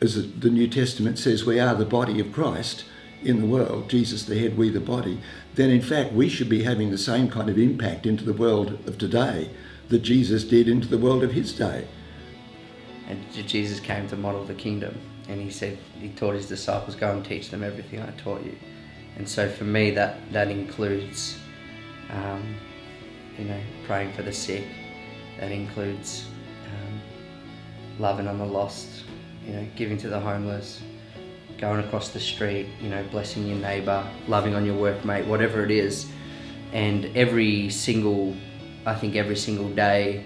as the New Testament says, we are the body of Christ in the world, Jesus the head, we the body, then in fact we should be having the same kind of impact into the world of today that Jesus did into the world of his day. And Jesus came to model the kingdom, and he taught his disciples, go and teach them everything I taught you. And so for me that includes praying for the sick, that includes loving on the lost, giving to the homeless, going across the street, blessing your neighbour, loving on your workmate, whatever it is. And every single day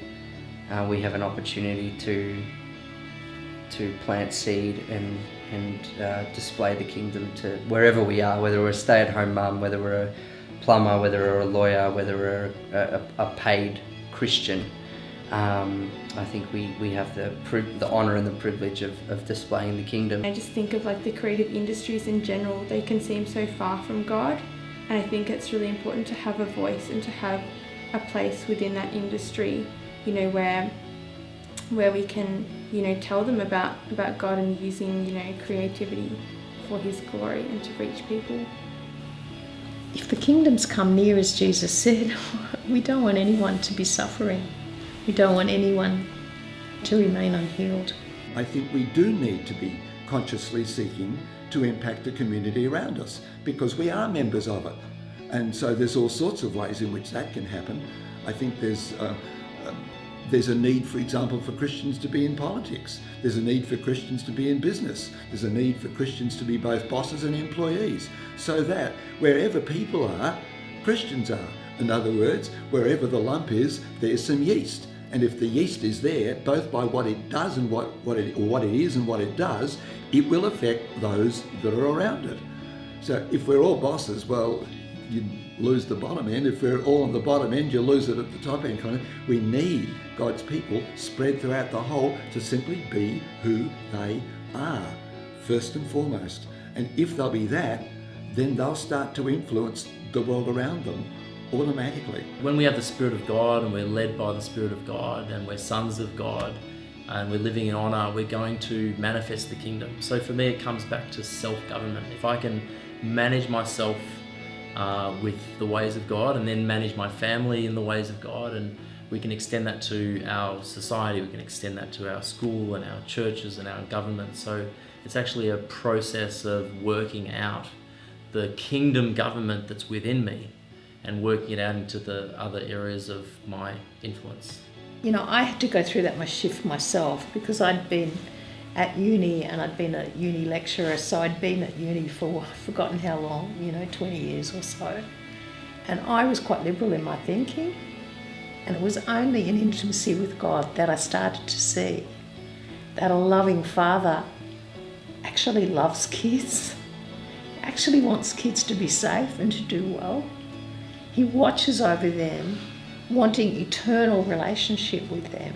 we have an opportunity to plant seed and display the kingdom to wherever we are, whether we're a stay-at-home mum, whether we're a plumber, whether we're a lawyer, whether we're a paid Christian. I think we have the honour and the privilege of displaying the kingdom. I just think of the creative industries in general, they can seem so far from God, and I think it's really important to have a voice and to have a place within that industry, where we can, tell them about God and using, creativity for his glory and to reach people. If the kingdom's come near, as Jesus said, we don't want anyone to be suffering. We don't want anyone to remain unhealed. I think we do need to be consciously seeking to impact the community around us because we are members of it. And so there's all sorts of ways in which that can happen. I think there's a need, for example, for Christians to be in politics. There's a need for Christians to be in business. There's a need for Christians to be both bosses and employees, so that wherever people are, Christians are. In other words, wherever the lump is, there's some yeast. And if the yeast is there, both by what it does and what it is and what it does, it will affect those that are around it. So if we're all bosses, well, you lose the bottom end. If we're all on the bottom end, you lose it at the top end. We need God's people spread throughout the whole to simply be who they are, first and foremost. And if they'll be that, then they'll start to influence the world around them automatically. When we have the Spirit of God and we're led by the Spirit of God and we're sons of God and we're living in honour, we're going to manifest the kingdom. So for me, it comes back to self-government. If I can manage myself with the ways of God and then manage my family in the ways of God, and we can extend that to our society, we can extend that to our school and our churches and our government. So it's actually a process of working out the kingdom government that's within me and working it out into the other areas of my influence. I had to go through that shift myself because I'd been at uni and I'd been a uni lecturer, so I'd been at uni for forgotten how long, 20 years or so. And I was quite liberal in my thinking, and it was only in intimacy with God that I started to see that a loving father actually loves kids, actually wants kids to be safe and to do well. He watches over them, wanting eternal relationship with them.